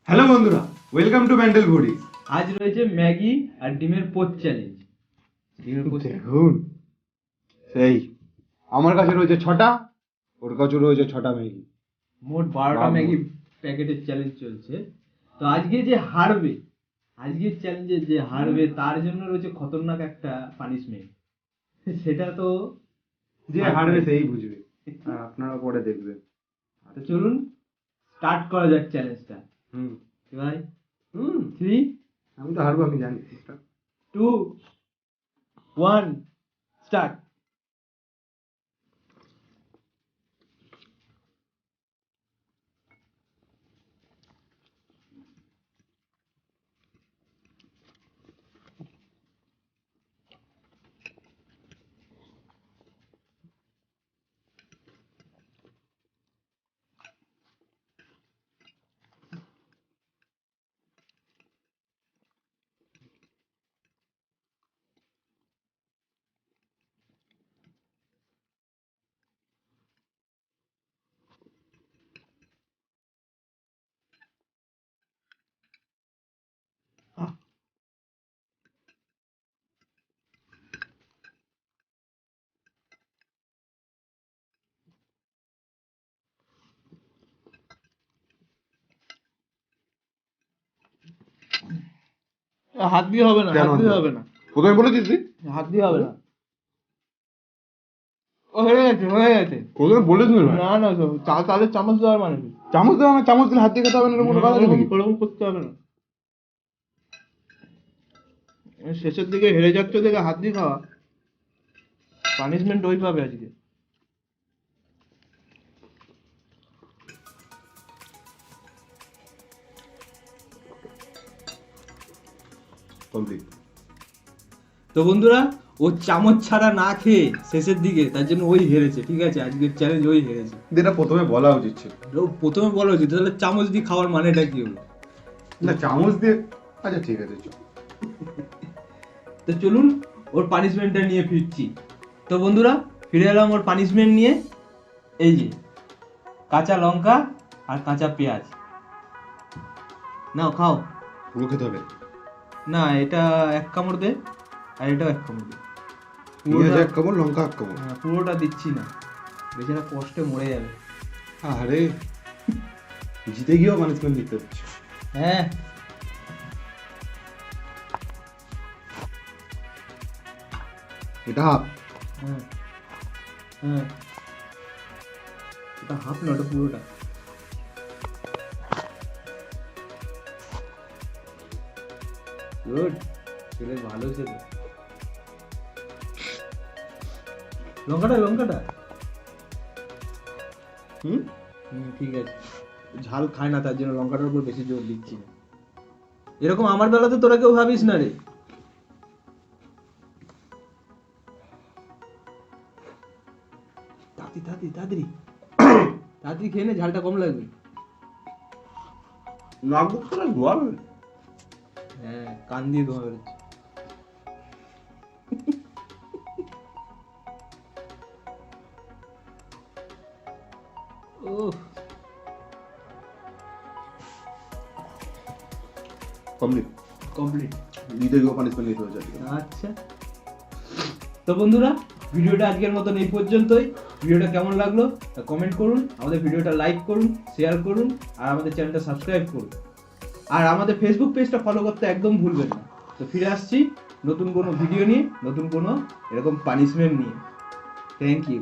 Hello বন্ধুরা, welcome to mental body. আজ রয়েছে ম্যাগি আর ডিমের পোচ চ্যালেঞ্জ। দেখুন, সেই আমার কাছে রয়েছে 6টা, ওর কাছে রয়েছে 6টা ম্যাগি। মোট 12টা বাবা। ম্যাগি প্যাকেটের চ্যালেঞ্জ চলছে। তো আজকে যে হারবে, আজকের চ্যালেঞ্জে যে হারবে তার জন্য রয়েছে খতরনাক একটা পানিশমেন্ট। সেটা তো যে হারবে সেই বুঝবে, আর আপনারা পরে দেখবেন। তো চলুন স্টার্ট করা যাক চ্যালেঞ্জটা। হুম ভাই 3 আমি তো হারবো, আমি জানি। 2 1 স্টার্ট। হাত দিয়ে হবে না, হাত দিয়ে হবে না, প্রথমে বলেছিস তুই? হাত দিয়ে হবে না। ও হয়ে গেছে, হয়ে গেছে। প্রথমে বলিস নি ভাই। না না, তাদের চামচ দেওয়ার মানে কি? চামচ দেওয়া না, চামচ দিলে হাত দিয়ে খেতে হবে না, এরকম কোনো কথা আছে নাকি? ওরকম করতে হবে না। শেষের দিকে হেরে যাচ্ছ দেখে হাত দিয়ে খাওয়া, পানিশমেন্ট ওই পাবে আজকে। কমপ্লিট। তো বন্ধুরা, ও চামচ ছাড়া না খেয়ে শেষের দিকে, তার জন্য ওই হেরেছে। ঠিক আছে, আজকের চ্যালেঞ্জ ওই হেরেছে। যেটা প্রথমে বলা উচিত ছিল। ও প্রথমে বলা উচিত, তাহলে চামচ দিয়ে খাওয়ার মানেটা কি হলো? না, চামচ দিয়ে। আচ্ছা ঠিক আছে, চল। তো চলুন ওর পানিশমেন্টটা নিয়ে ফিরছি। তো বন্ধুরা, ফিরে এলাম ওর পানিশমেন্ট নিয়ে। এই যে কাঁচা লঙ্কা আর কাঁচা পেঁয়াজ, নাও খাও। পুরো খেতে হবে? না, এটা এক কামড় দে, আর এটাও এক কামড় দে। পেঁয়াজ এক কামড়, লঙ্কা এক কামড়। পুরোটা দিচ্ছি না, বেচারা কষ্টে মরে যাবে। আরে, জিতে গিয়েও পানিশমেন্ট দিতে হচ্ছে। হ্যাঁ, এটা হাফ। হ্যাঁ, হ্যাঁ, ওটা হাফ না, ওটা পুরোটা। গুড, ছেলে ভালো ছেলে। লঙ্কাটা, লঙ্কাটা। হুম ঠিক আছে। ঝাল খায় না, তার জন্য লঙ্কাটার উপর বেশি জোর দিচ্ছি না। এরকম আমার বেলাতে তোরা কেউ ভাবিস না রে। তাড়াতাড়ি তাড়াতাড়ি তাড়াতাড়ি তাড়াতাড়ি খেয়ে নে, ঝালটা কম লাগবে। লাগবে তো না, ধোয়াবে। হ্যাঁ, কান দিয়ে ধোঁয়া বেরোচ্ছে। ওহ, কমপ্লিট। কমপ্লিট। জিতে গিয়েও পানিশমেন্ট দিতে হচ্ছে আজকে। আচ্ছা, তো বন্ধুরা, ভিডিওটা আজকের মতন এই পর্যন্তই। ভিডিওটা কেমন লাগলো তা কমেন্ট করুন, আমাদের ভিডিওটা লাইক করুন, শেয়ার করুন, আর আমাদের চ্যানেলটা সাবস্ক্রাইব করুন। আর আমাদের ফেসবুক পেজটা ফলো করতে একদম ভুলবেন না। তো ফিরে আসছি নতুন কোনো ভিডিও নিয়ে, নতুন কোনো এরকম পানিশমেন্ট নিয়ে। Thank you.